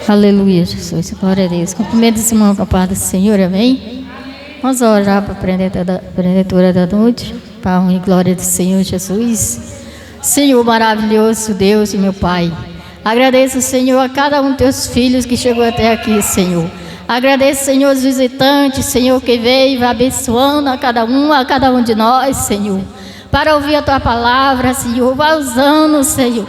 Aleluia, Jesus. Glória a Deus. Cumprimento esse irmão com a paz do Senhor, amém? Vamos orar para a preletora da noite, para a honra e glória do Senhor Jesus. Senhor maravilhoso, Deus e meu Pai, agradeço, Senhor, a cada um dos teus filhos que chegou até aqui, Senhor. Agradeço, Senhor, os visitantes, Senhor, que veio abençoando a cada um de nós, Senhor, para ouvir a tua palavra, Senhor. Vai usando, Senhor,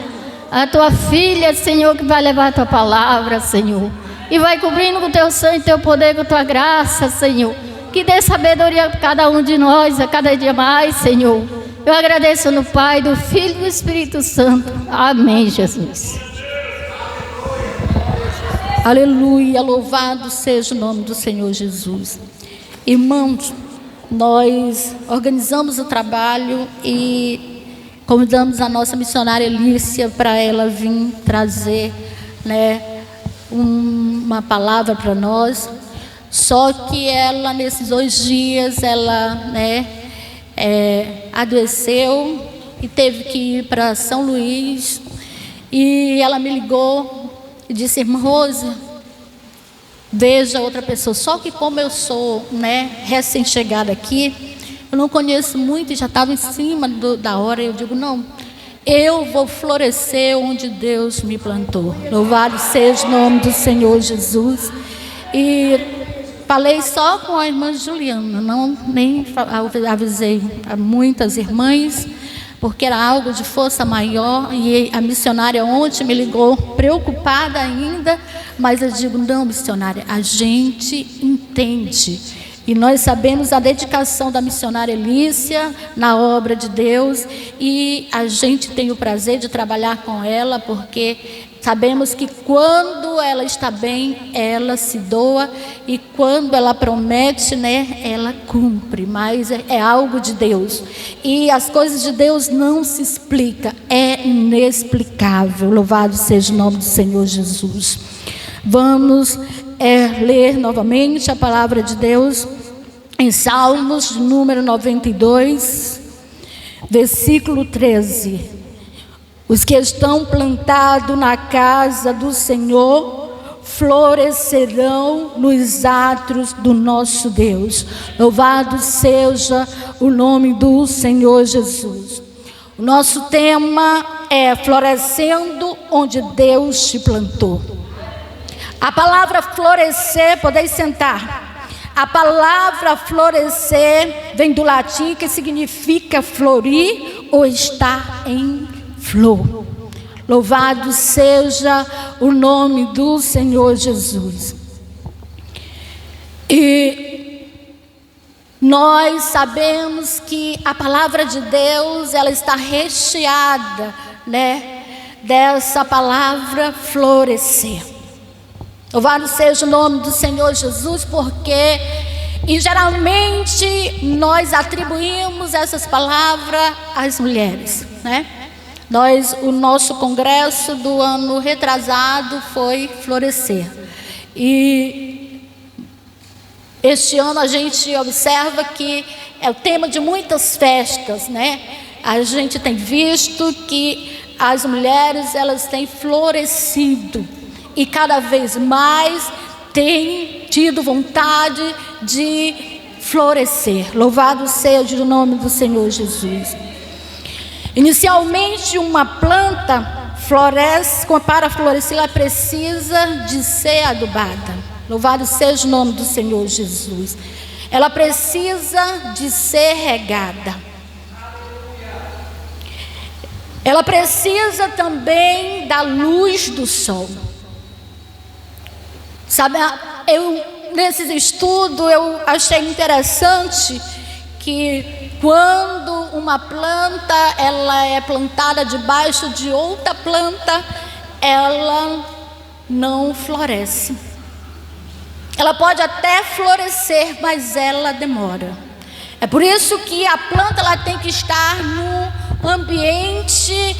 a tua filha, Senhor, que vai levar a tua palavra, Senhor, e vai cobrindo com o teu sangue, teu poder, com a tua graça, Senhor. Que dê sabedoria a cada um de nós, a cada dia mais, Senhor. Eu agradeço no Pai, do Filho e do Espírito Santo. Amém, Jesus. Aleluia, louvado seja o nome do Senhor Jesus. Irmãos, nós organizamos o trabalho e convidamos a nossa missionária Lícia para ela vir trazer, uma palavra para nós. Só que ela, nesses 2 dias, ela adoeceu e teve que ir para São Luís. E ela me ligou e disse: irmã Rose, veja outra pessoa. Só que como eu sou recém-chegada aqui, eu não conheço muito e já estava em cima da hora. Eu digo: não, eu vou florescer onde Deus me plantou. Louvado seja o nome do Senhor Jesus. E falei só com a irmã Juliana, nem avisei a muitas irmãs, porque era algo de força maior. E a missionária ontem me ligou, preocupada ainda, mas eu digo: não, missionária, a gente entende. E nós sabemos a dedicação da missionária Lícia na obra de Deus, e a gente tem o prazer de trabalhar com ela, porque sabemos que quando ela está bem, ela se doa, e quando ela promete, ela cumpre. Mas é algo de Deus, e as coisas de Deus não se explicam, é inexplicável. Louvado seja o nome do Senhor Jesus. Vamos ler novamente a palavra de Deus em Salmos, número 92, versículo 13. Os que estão plantados na casa do Senhor florescerão nos átrios do nosso Deus. Louvado seja o nome do Senhor Jesus. O nosso tema é florescendo onde Deus te plantou. A palavra florescer, podeis sentar. A palavra florescer vem do latim, que significa florir ou estar em flor. Louvado seja o nome do Senhor Jesus. E nós sabemos que a palavra de Deus, ela está recheada, dessa palavra florescer. Louvado seja o nome do Senhor Jesus, porque geralmente nós atribuímos essas palavras às mulheres, O nosso congresso do ano retrasado foi florescer. E este ano a gente observa que é o tema de muitas festas, A gente tem visto que as mulheres, elas têm florescido. E cada vez mais têm tido vontade de florescer. Louvado seja o nome do Senhor Jesus. Inicialmente, uma planta floresce, para florescer, ela precisa de ser adubada. Louvado seja o nome do Senhor Jesus. Ela precisa de ser regada. Ela precisa também da luz do sol. Sabe, nesses estudos eu achei interessante que quando uma planta ela é plantada debaixo de outra planta, ela não floresce. Ela pode até florescer, mas ela demora. É por isso que a planta ela tem que estar num ambiente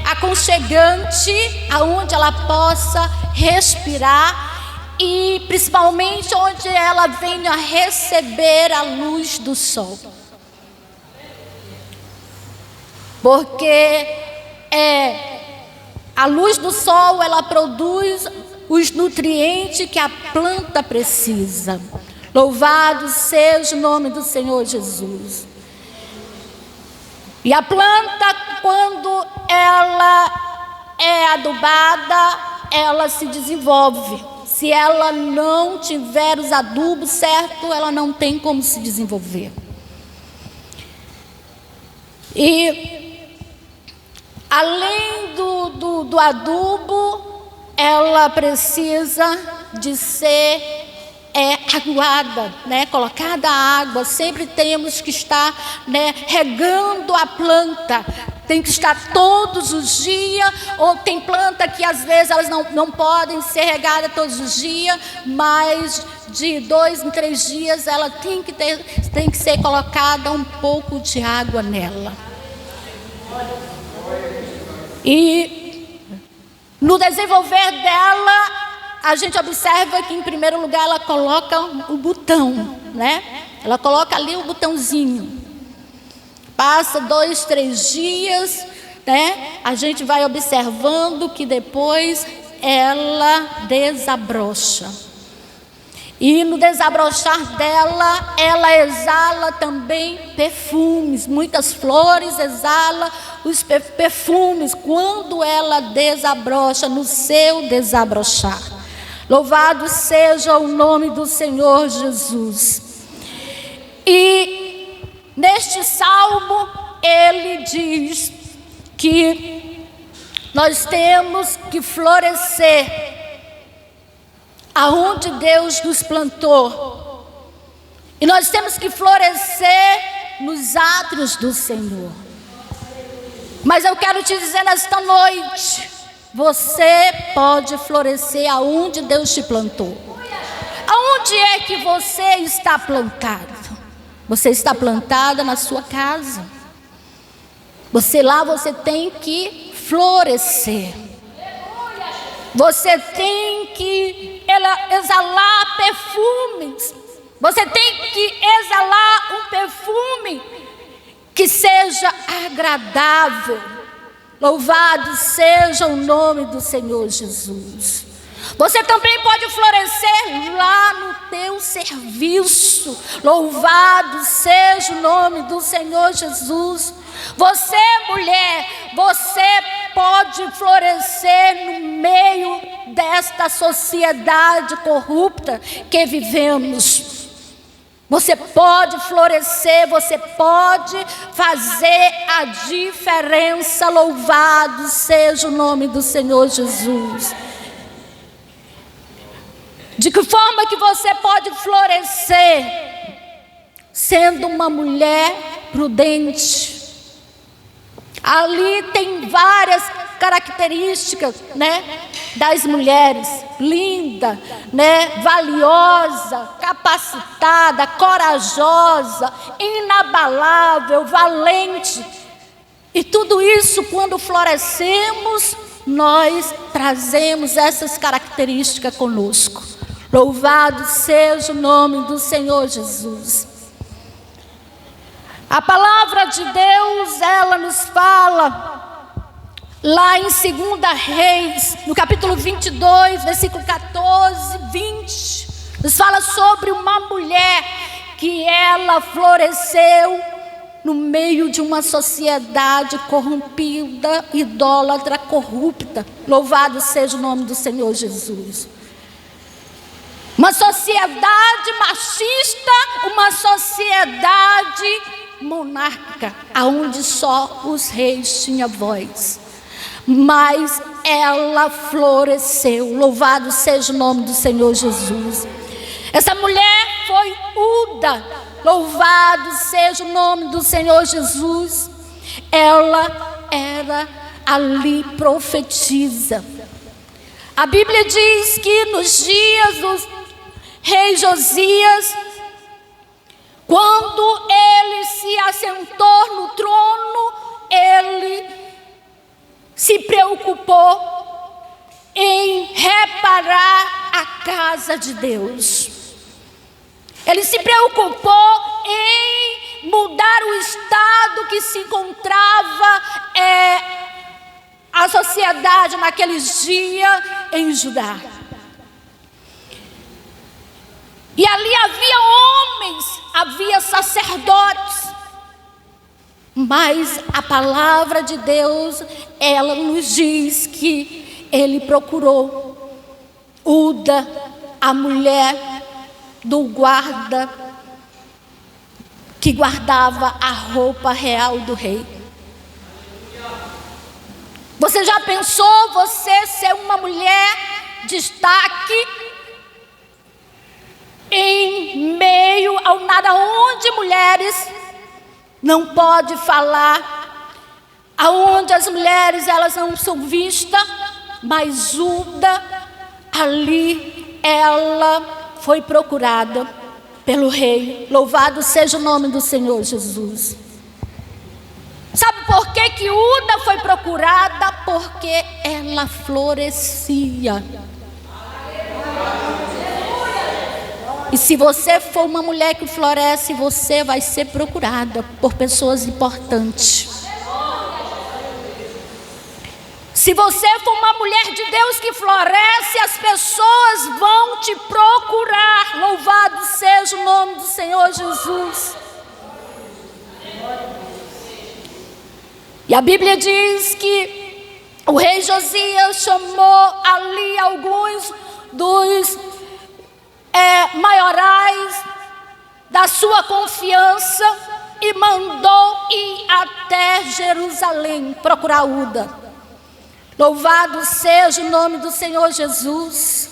aconchegante, aonde ela possa respirar e principalmente onde ela venha receber a luz do sol. Porque a luz do sol ela produz os nutrientes que a planta precisa. Louvado seja o nome do Senhor Jesus. E a planta, quando ela é adubada, ela se desenvolve. Se ela não tiver os adubos certos, ela não tem como se desenvolver. E além do adubo, ela precisa de ser aguada, né? Colocada água. Sempre temos que estar, né, regando a planta. Tem que estar todos os dias. Ou tem planta que às vezes elas não podem ser regadas todos os dias, mas de 2 em 3 dias ela tem que ser colocada um pouco de água nela. E no desenvolver dela, a gente observa que, em primeiro lugar, ela coloca o botão, né? Ela coloca ali o botãozinho. Passa 2, 3 dias, né? A gente vai observando que depois ela desabrocha. E no desabrochar dela, ela exala também perfumes. Muitas flores exalam os perfumes quando ela desabrocha, no seu desabrochar. Louvado seja o nome do Senhor Jesus. E neste salmo, ele diz que nós temos que florescer aonde Deus nos plantou. E nós temos que florescer nos átrios do Senhor. Mas eu quero te dizer nesta noite, você pode florescer aonde Deus te plantou. Aonde é que você está plantado? Você está plantada na sua casa. Você tem que florescer. Você tem que exalar perfumes. Você tem que exalar um perfume que seja agradável. Louvado seja o nome do Senhor Jesus. Você também pode florescer lá no teu serviço. Louvado seja o nome do Senhor Jesus. Você, mulher, você pode florescer no meio desta sociedade corrupta que vivemos. Você pode florescer, você pode fazer a diferença. Louvado seja o nome do Senhor Jesus. De que forma que você pode florescer? Sendo uma mulher prudente. Ali tem várias características, né, das mulheres: linda, né, valiosa, capacitada, corajosa, inabalável, valente. E tudo isso, quando florescemos, nós trazemos essas características conosco. Louvado seja o nome do Senhor Jesus. A palavra de Deus, ela nos fala lá em 2 Reis, no capítulo 22, versículo 14, 20, nos fala sobre uma mulher que ela floresceu no meio de uma sociedade corrompida, idólatra, corrupta. Louvado seja o nome do Senhor Jesus. Uma sociedade machista, uma sociedade monárquica, aonde só os reis tinham voz. Mas ela floresceu. Louvado seja o nome do Senhor Jesus. Essa mulher foi Uda. Louvado seja o nome do Senhor Jesus. Ela era ali profetisa. A Bíblia diz que nos dias do rei Josias, quando ele se assentou no trono, ele se preocupou em reparar a casa de Deus. Ele se preocupou em mudar o estado que se encontrava a sociedade naqueles dias em Judá. E ali havia homens, havia sacerdotes. Mas a palavra de Deus, ela nos diz que ele procurou Uda, a mulher do guarda, que guardava a roupa real do rei. Você já pensou você ser uma mulher destaque em meio ao nada, onde mulheres não podem falar, aonde as mulheres elas não são vistas, mas Uda ali ela foi procurada pelo rei. Louvado seja o nome do Senhor Jesus. Sabe por que Uda foi procurada? Porque ela florescia. E se você for uma mulher que floresce, você vai ser procurada por pessoas importantes. Se você for uma mulher de Deus que floresce, as pessoas vão te procurar. Louvado seja o nome do Senhor Jesus. E a Bíblia diz que o rei Josias chamou ali alguns dos maiorais da sua confiança e mandou ir até Jerusalém procurar Uda. Louvado seja o nome do Senhor Jesus.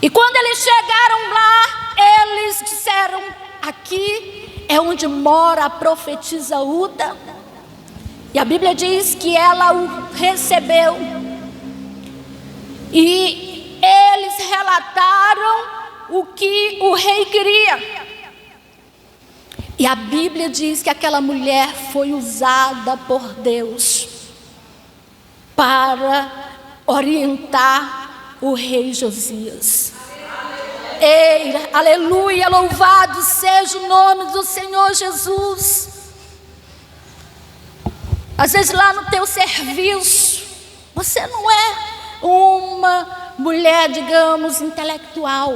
E quando eles chegaram lá, eles disseram: aqui é onde mora a profetisa Uda. E a Bíblia diz que ela o recebeu. E eles relataram o que o rei queria. E a Bíblia diz que aquela mulher foi usada por Deus para orientar o rei Josias. Ei, aleluia, louvado seja o nome do Senhor Jesus. Às vezes lá no teu serviço, você não é uma mulher, digamos, intelectual.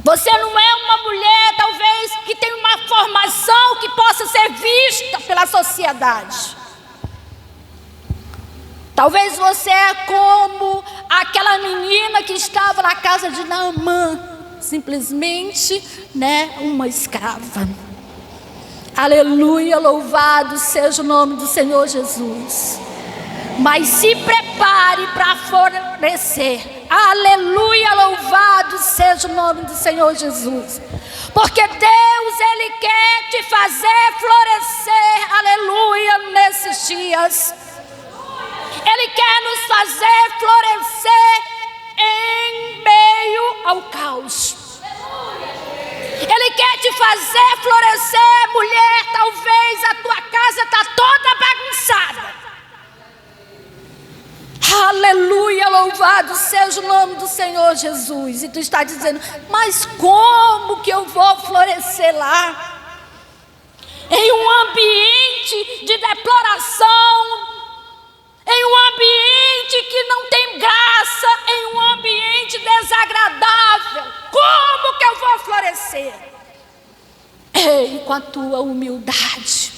Você não é uma mulher, talvez, que tem uma formação que possa ser vista pela sociedade. Talvez você é como aquela menina que estava na casa de Naamã, simplesmente, uma escrava. Aleluia, louvado seja o nome do Senhor Jesus. Mas se prepare para florescer. Aleluia, louvado seja o nome do Senhor Jesus. Porque Deus, Ele quer te fazer florescer. Aleluia, nesses dias. Ele quer nos fazer florescer em meio ao caos. Ele quer te fazer florescer, mulher. Talvez a tua casa está toda bagunçada. Aleluia, louvado seja o nome do Senhor Jesus. E tu está dizendo: mas como que eu vou florescer lá? Em um ambiente de deploração, em um ambiente que não tem graça, em um ambiente desagradável. Como que eu vou florescer? Ei, com a tua humildade,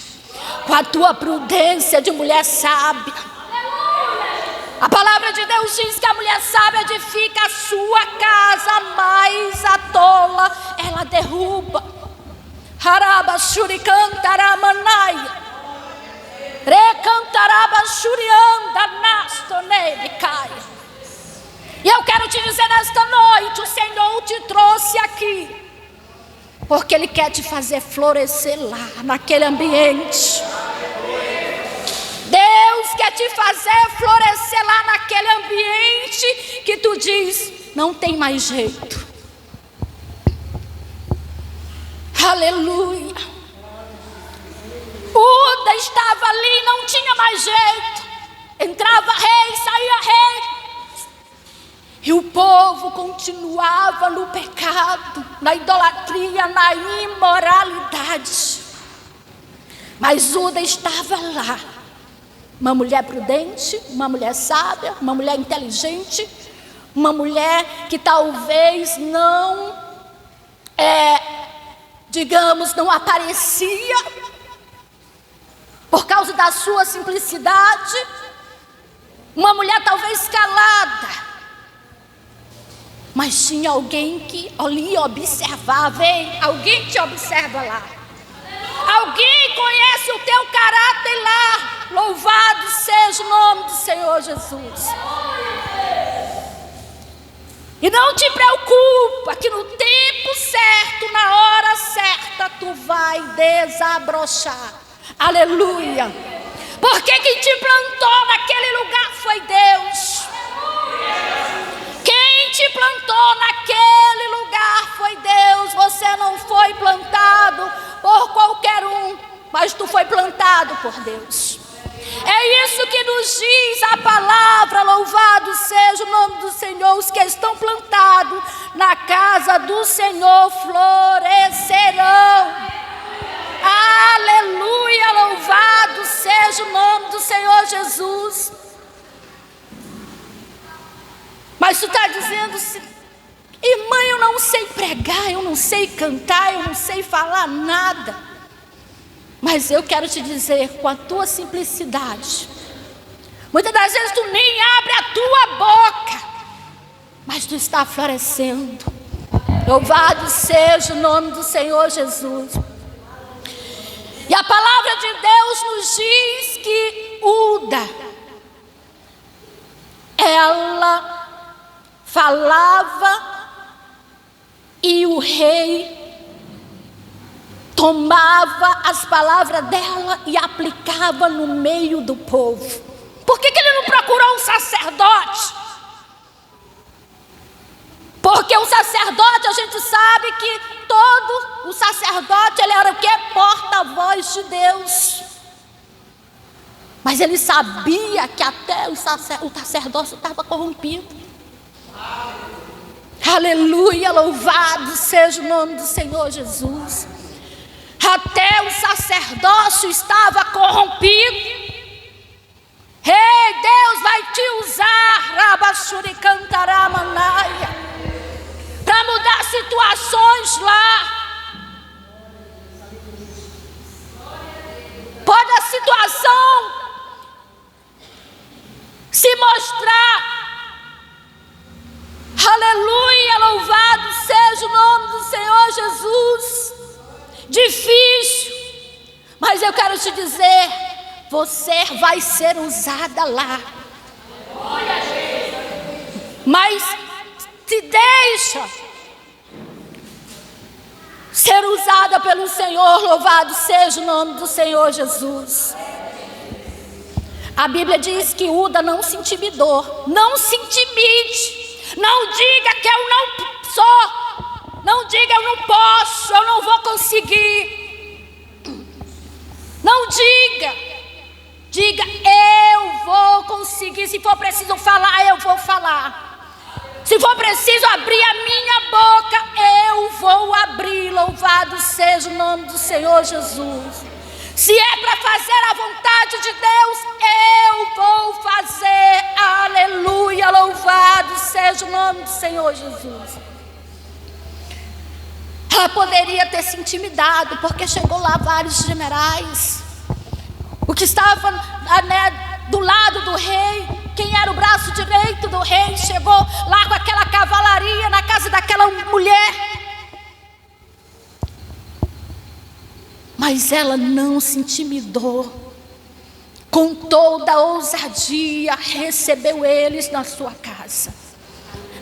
com a tua prudência de mulher sábia. A palavra de Deus diz que a mulher sábia edifica a sua casa, mas a tola ela derruba. Haraba shurikantaramanai, recantaraba shurianda nastonele caia. E eu quero te dizer nesta noite, o Senhor te trouxe aqui porque Ele quer te fazer florescer lá, naquele ambiente. Deus quer te fazer florescer lá naquele ambiente que tu diz: não tem mais jeito. Aleluia. Uda estava ali, não tinha mais jeito. Entrava rei, saía rei. E o povo continuava no pecado, na idolatria, na imoralidade. Mas Uda estava lá. Uma mulher prudente, uma mulher sábia, uma mulher inteligente, uma mulher que talvez não, digamos, não aparecia por causa da sua simplicidade. Uma mulher talvez calada, mas tinha alguém que ali observava. Ei, alguém te observa lá. Alguém conhece o teu caráter lá. Louvado seja o nome do Senhor Jesus. E não te preocupa que no tempo certo, na hora certa, tu vai desabrochar. Aleluia. Porque quem te plantou naquele lugar foi Deus. Quem te plantou naquele lugar foi Deus. Você não foi plantado por qualquer um, mas tu foi plantado por Deus. É isso que nos diz a palavra. Louvado seja o nome do Senhor. Os que estão plantados na casa do Senhor florescerão. Aleluia, louvado seja o nome do Senhor Jesus. Mas tu está dizendo assim: irmã, eu não sei pregar, eu não sei cantar, eu não sei falar nada. Mas eu quero te dizer, com a tua simplicidade, muitas das vezes tu nem abre a tua boca, mas tu está florescendo. Louvado seja o nome do Senhor Jesus. E a palavra de Deus nos diz que Uda, ela falava e o rei tomava as palavras dela e aplicava no meio do povo. Por que ele não procurou um sacerdote? Porque o sacerdote, a gente sabe que todo o sacerdote, ele era o quê? Porta-voz de Deus. Mas ele sabia que até o sacerdócio estava corrompido. Aleluia, louvado seja o nome do Senhor Jesus. Até o sacerdócio estava corrompido. Ei, Deus vai te usar, Rabachuricantaramanaya, para mudar situações lá. Pode a situação se mostrar, aleluia, louvado seja o nome do Senhor Jesus, difícil, mas eu quero te dizer, você vai ser usada lá. Mas se deixa ser usada pelo Senhor, louvado seja o nome do Senhor Jesus. A Bíblia diz que Uda não se intimidou. Não se intimide. Não diga que eu não sou. Não diga eu não posso, eu não vou conseguir. Não diga. Diga eu vou conseguir. Se for preciso falar, eu vou falar. Se for preciso abrir a minha boca, eu vou abrir. Louvado seja o nome do Senhor Jesus. Se é para fazer a vontade de Deus, eu vou fazer. Aleluia, louvado seja o nome do Senhor Jesus. Ela poderia ter se intimidado, porque chegou lá vários generais. O que estava do lado do rei, quem era o braço direito do rei, chegou lá com aquela cavalaria na casa daquela mulher. Mas ela não se intimidou. Com toda a ousadia, recebeu eles na sua casa.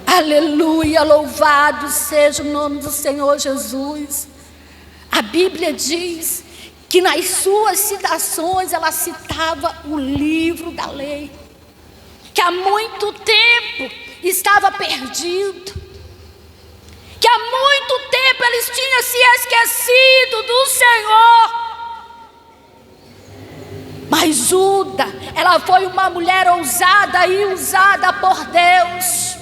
Aleluia, louvado seja o nome do Senhor Jesus. A Bíblia diz que nas suas citações ela citava o livro da lei, que há muito tempo estava perdido, que há muito tempo eles tinham se esquecido do Senhor. Mas Uda, ela foi uma mulher ousada e usada por Deus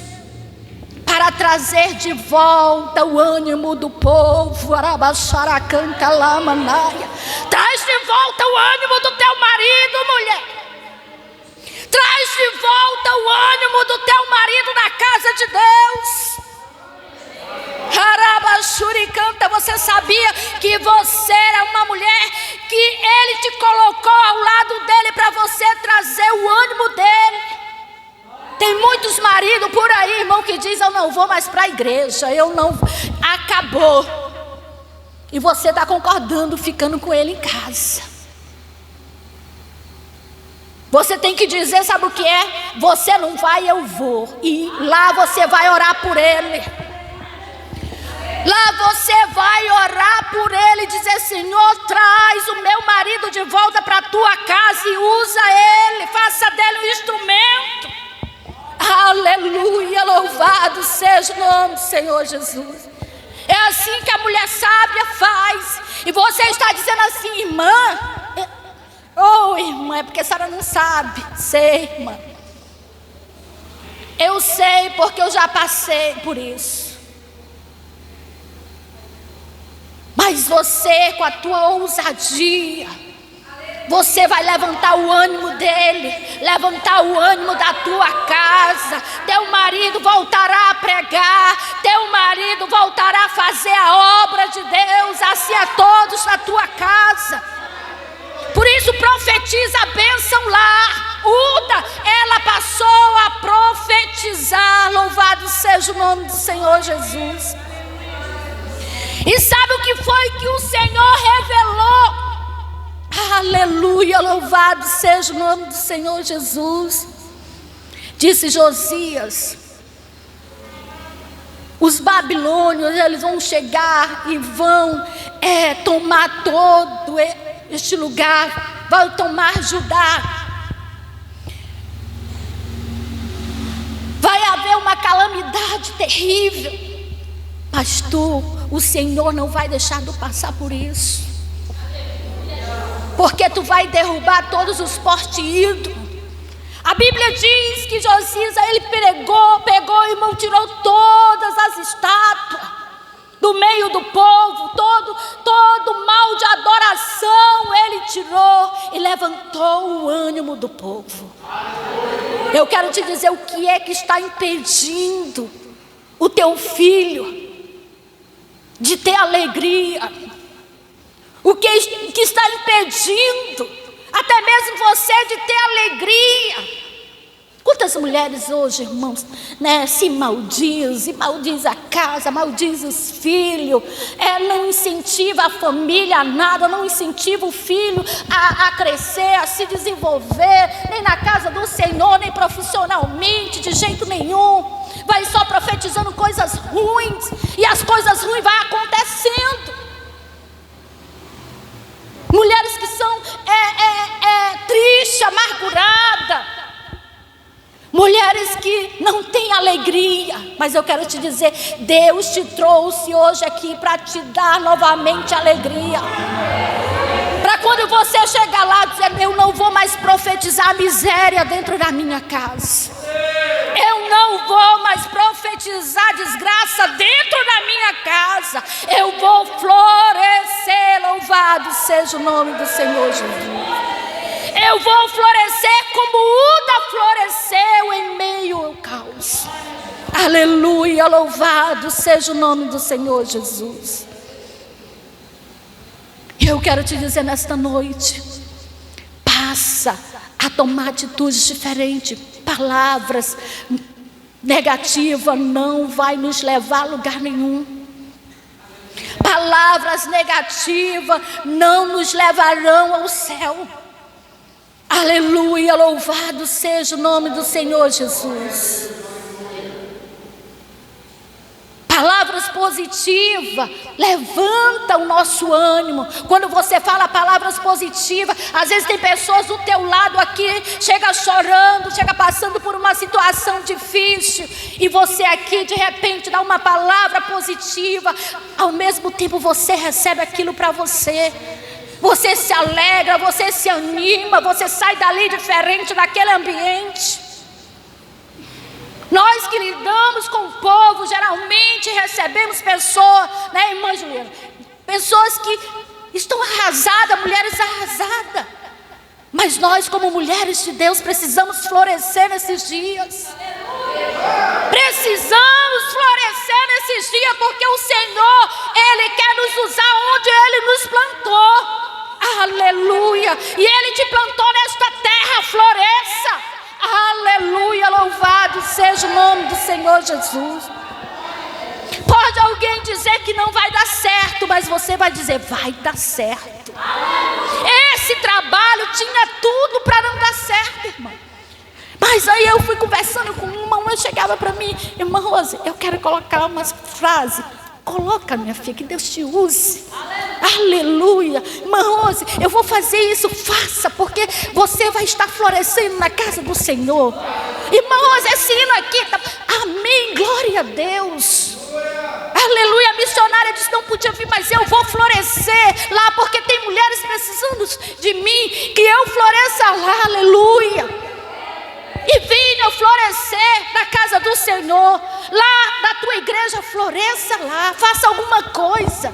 para trazer de volta o ânimo do povo. Arabaxaracanta lamanaia. Traz de volta o ânimo do teu marido, mulher. volta o ânimo do teu marido na casa de Deus. Canta, você sabia que você era uma mulher que Ele te colocou ao lado dele para você trazer o ânimo dele? Tem muitos maridos por aí, irmão, que diz: eu não vou mais para a igreja, eu não, acabou. E você está concordando, ficando com ele em casa. Você tem que dizer, sabe o que é? Você não vai, eu vou. E lá você vai orar por ele. Lá você vai orar por ele e dizer: Senhor, traz o meu marido de volta para a tua casa e usa ele, faça dele um instrumento. Aleluia, louvado seja o nome do Senhor Jesus. É assim que a mulher sábia faz. E você está dizendo assim: irmã, irmã, é porque a senhora não sabe. Sei, irmã. Eu sei porque eu já passei por isso. Mas você, com a tua ousadia, você vai levantar o ânimo dele, levantar o ânimo da tua casa. Teu marido voltará a pregar, teu marido voltará a fazer a obra de Deus, assim a todos na tua casa. Por isso profetiza a bênção lá. Uda, ela passou a profetizar. Louvado seja o nome do Senhor Jesus. E sabe o que foi que o Senhor revelou? Aleluia, louvado seja o nome do Senhor Jesus. Disse Josias: os babilônios, eles vão chegar e vão tomar todo este lugar, vão tomar Judá. Vai haver uma calamidade terrível. Mas o Senhor não vai deixar de passar por isso. Porque tu vai derrubar todos os postes ídolos. A Bíblia diz que Josias, ele pegou, irmão, tirou todas as estátuas do meio do povo, todo mal de adoração ele tirou e levantou o ânimo do povo. Eu quero te dizer o que é que está impedindo o teu filho de ter alegria. O que está impedindo até mesmo você de ter alegria? Quantas mulheres hoje, irmãos, se maldiz a casa, maldiz os filhos, não incentiva a família a nada, não incentiva o filho a crescer, a se desenvolver, nem na casa do Senhor, nem profissionalmente, de jeito nenhum. Vai só profetizando coisas ruins, e as coisas ruins vão acontecendo. Mulheres que são tristes, amarguradas, mulheres que não têm alegria. Mas eu quero te dizer, Deus te trouxe hoje aqui para te dar novamente alegria. Para quando você chegar lá dizer: eu não vou mais profetizar miséria dentro da minha casa, eu não vou mais profetizar desgraça dentro da minha casa, eu vou florescer. Louvado seja o nome do Senhor Jesus. Eu vou florescer como Uda floresceu em meio ao caos. Aleluia, louvado seja o nome do Senhor Jesus. Eu quero te dizer nesta noite: passa a tomar atitudes diferentes. Palavras negativas não vai nos levar a lugar nenhum. Palavras negativas não nos levarão ao céu. Aleluia, louvado seja o nome do Senhor Jesus. Palavras positivas levantam o nosso ânimo. Quando você fala palavras positivas, às vezes tem pessoas do teu lado aqui, chega chorando, chega passando por uma situação difícil, e você aqui de repente dá uma palavra positiva, ao mesmo tempo você recebe aquilo para você. Você se alegra, você se anima, você sai dali diferente daquele ambiente. Nós que lidamos com o povo, geralmente recebemos pessoas, irmã Juliana? Pessoas que estão arrasadas, mulheres arrasadas. Mas nós, como mulheres de Deus, precisamos florescer nesses dias. Precisamos florescer nesses dias, porque o Senhor, Ele quer nos usar onde Ele nos plantou. Aleluia! E Ele te plantou nesta terra, floresça. Aleluia! Louvado seja o nome do Senhor Jesus. Pode alguém dizer que não vai dar certo, mas você vai dizer, vai dar certo. Esse trabalho tinha tudo para não dar certo, irmão. Mas aí eu fui conversando com uma chegava para mim, irmã Rose, eu quero colocar umas frases. Coloca, minha filha, que Deus te use. Aleluia. Irmã Rose, eu vou fazer isso, faça, porque você vai estar florescendo na casa do Senhor. Irmã Rose, esse hino aqui tá... Amém, glória a Deus. Aleluia, a missionária disse, não podia vir, mas eu vou florescer lá, porque tem mulheres precisando de mim, que eu floresça lá, aleluia. E venha florescer na casa do Senhor, lá na tua igreja, floresça lá, faça alguma coisa,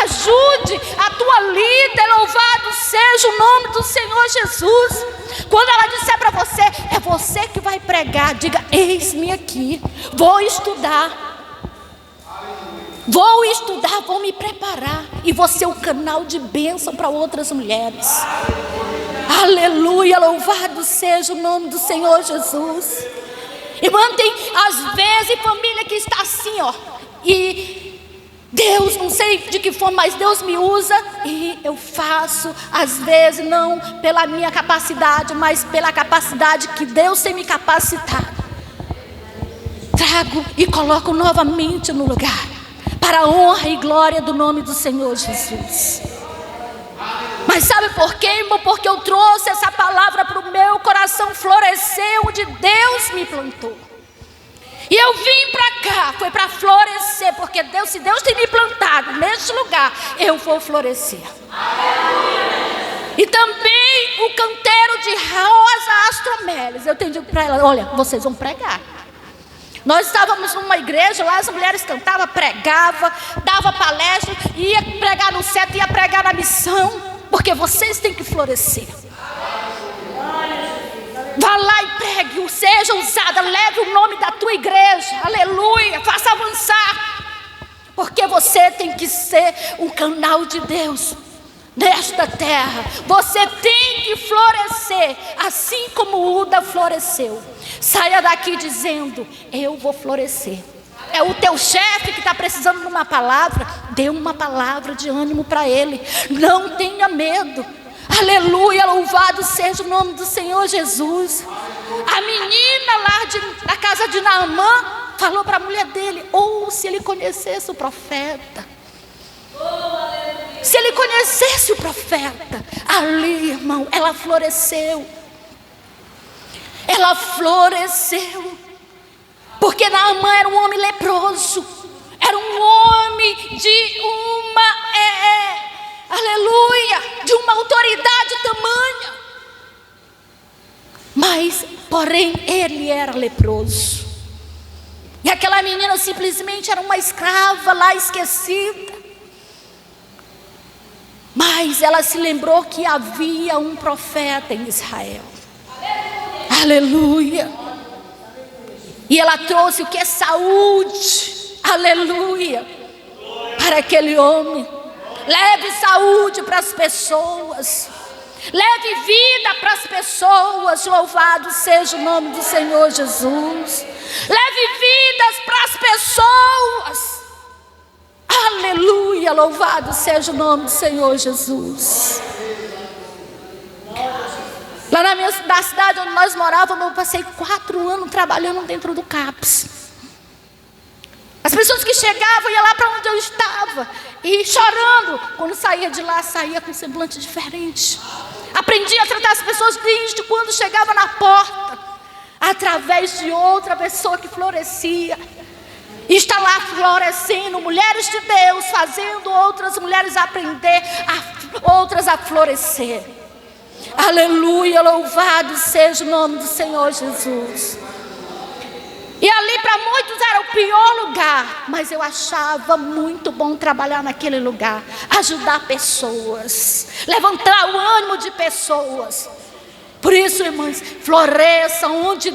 ajude a tua líder, louvado seja o nome do Senhor Jesus. Quando ela disser para você, é você que vai pregar, diga, eis-me aqui, vou estudar, vou me preparar, e vou ser o canal de bênção para outras mulheres. Aleluia, louvado seja o nome do Senhor Jesus. Irmã, tem às vezes família que está assim, ó, e Deus, não sei de que forma, mas Deus me usa e eu faço, às vezes não pela minha capacidade, mas pela capacidade que Deus tem me capacitado. Trago e coloco novamente no lugar, para a honra e glória do nome do Senhor Jesus. Mas sabe por quê, irmão? Porque eu trouxe essa palavra para o meu coração florescer onde Deus me plantou. E eu vim para cá, foi para florescer, porque Deus, se Deus tem me plantado neste lugar, eu vou florescer. E também o canteiro de Rosa Astromeles, eu tenho dito para ela, olha, vocês vão pregar. Nós estávamos numa igreja, lá as mulheres cantavam, pregavam, dava palestra, ia pregar no centro, ia pregar na missão, porque vocês têm que florescer. Vá lá e pregue, seja usada, leve o nome da tua igreja, aleluia, faça avançar, porque você tem que ser um canal de Deus nesta terra. Você tem que florescer, assim como o Uda floresceu. Saia daqui dizendo, eu vou florescer. É o teu chefe que está precisando de uma palavra, dê uma palavra de ânimo para ele, não tenha medo. Aleluia, louvado seja o nome do Senhor Jesus. A menina lá da casa de Naamã falou para a mulher dele, ou se ele conhecesse o profeta. Se ele conhecesse o profeta, ali, irmão, ela floresceu. Ela floresceu. Porque Naamã era um homem leproso. Era um homem de aleluia, de uma autoridade tamanha. Mas, porém, ele era leproso. E aquela menina simplesmente era uma escrava lá esquecida. Mas ela se lembrou que havia um profeta em Israel. Aleluia. E ela trouxe o que é saúde. Aleluia. Para aquele homem. Leve saúde para as pessoas. Leve vida para as pessoas. Louvado seja o nome do Senhor Jesus. Leve vidas para as pessoas. Aleluia, louvado seja o nome do Senhor Jesus. Lá na cidade onde nós morávamos, eu passei 4 anos trabalhando dentro do CAPS. As pessoas que chegavam, iam lá para onde eu estava, e chorando, quando saía de lá, saía com um semblante diferente. Aprendi a tratar as pessoas desde quando chegava na porta, através de outra pessoa que florescia. E está lá florescendo, mulheres de Deus, fazendo outras mulheres aprender, outras a florescer. Aleluia, louvado seja o nome do Senhor Jesus. E ali para muitos era o pior lugar, mas eu achava muito bom trabalhar naquele lugar, ajudar pessoas, levantar o ânimo de pessoas. Por isso, irmãs, floresça onde